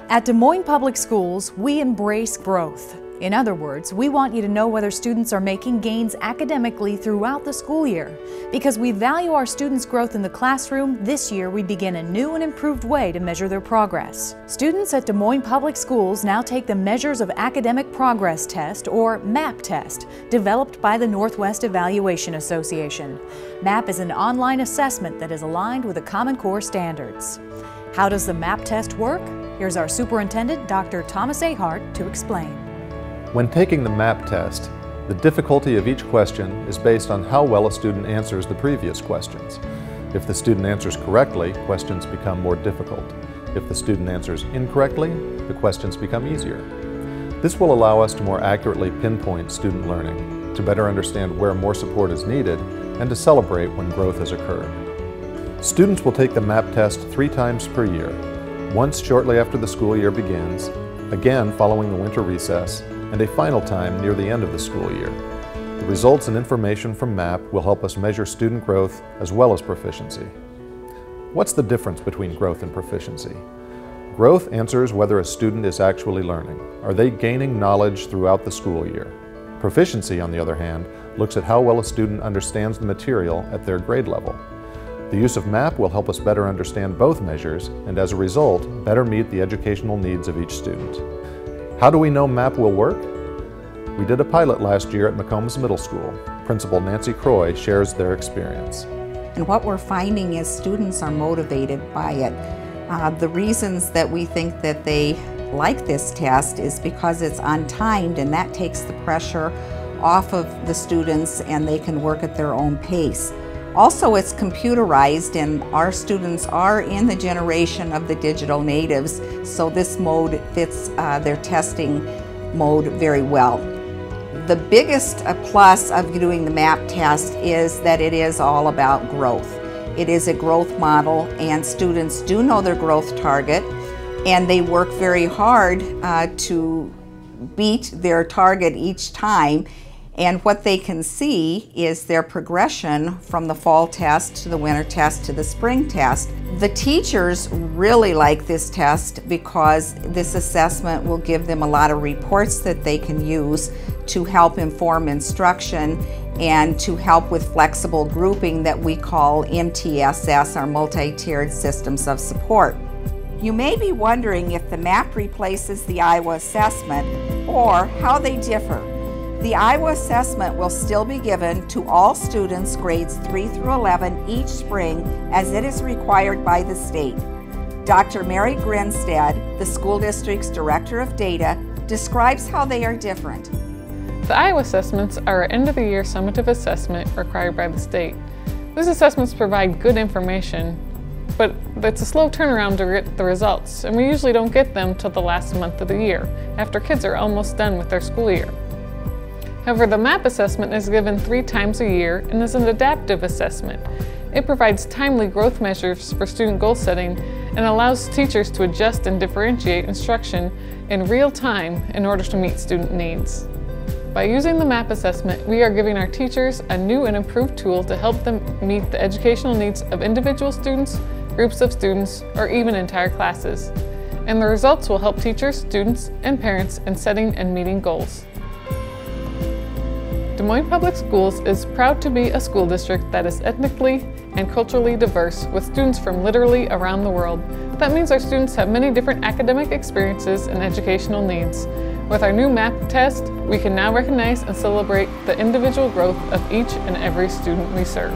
At Des Moines Public Schools, we embrace growth. In other words, we want you to know whether students are making gains academically throughout the school year. Because we value our students' growth in the classroom, this year we begin a new and improved way to measure their progress. Students at Des Moines Public Schools now take the Measures of Academic Progress Test, or MAP test, developed by the Northwest Evaluation Association. MAP is an online assessment that is aligned with the Common Core standards. How does the MAP test work? Here's our superintendent, Dr. Thomas Ahart, to explain. When taking the MAP test, the difficulty of each question is based on how well a student answers the previous questions. If the student answers correctly, questions become more difficult. If the student answers incorrectly, the questions become easier. This will allow us to more accurately pinpoint student learning, to better understand where more support is needed, and to celebrate when growth has occurred. Students will take the MAP test 3 times per year, once shortly after the school year begins, again following the winter recess, and a final time near the end of the school year. The results and information from MAP will help us measure student growth as well as proficiency. What's the difference between growth and proficiency? Growth answers whether a student is actually learning. Are they gaining knowledge throughout the school year? Proficiency, on the other hand, looks at how well a student understands the material at their grade level. The use of MAP will help us better understand both measures and, as a result, better meet the educational needs of each student. How do we know MAP will work? We did a pilot last year at McCombs Middle School. Principal Nancy Croy shares their experience. And what we're finding is students are motivated by it. The reasons that we think that they like this test is because it's untimed, and that takes the pressure off of the students and they can work at their own pace. Also, it's computerized, and our students are in the generation of the digital natives, so this mode fits their testing mode very well. The biggest plus of doing the MAP test is that it is all about growth. It is a growth model, and students do know their growth target, and they work very hard to beat their target each time. And what they can see is their progression from the fall test to the winter test to the spring test. The teachers really like this test because this assessment will give them a lot of reports that they can use to help inform instruction and to help with flexible grouping that we call MTSS, our multi-tiered systems of support. You may be wondering if the MAP replaces the Iowa assessment or how they differ. The Iowa assessment will still be given to all students grades 3 through 11 each spring as it is required by the state. Dr. Mary Grinstead, the school district's director of data, describes how they are different. The Iowa assessments are an end-of-the-year summative assessment required by the state. These assessments provide good information, but it's a slow turnaround to get the results, and we usually don't get them till the last month of the year, after kids are almost done with their school year. However, the MAP assessment is given 3 times a year and is an adaptive assessment. It provides timely growth measures for student goal setting and allows teachers to adjust and differentiate instruction in real time in order to meet student needs. By using the MAP assessment, we are giving our teachers a new and improved tool to help them meet the educational needs of individual students, groups of students, or even entire classes. And the results will help teachers, students, and parents in setting and meeting goals. Des Moines Public Schools is proud to be a school district that is ethnically and culturally diverse, with students from literally around the world. That means our students have many different academic experiences and educational needs. With our new MAP test, we can now recognize and celebrate the individual growth of each and every student we serve.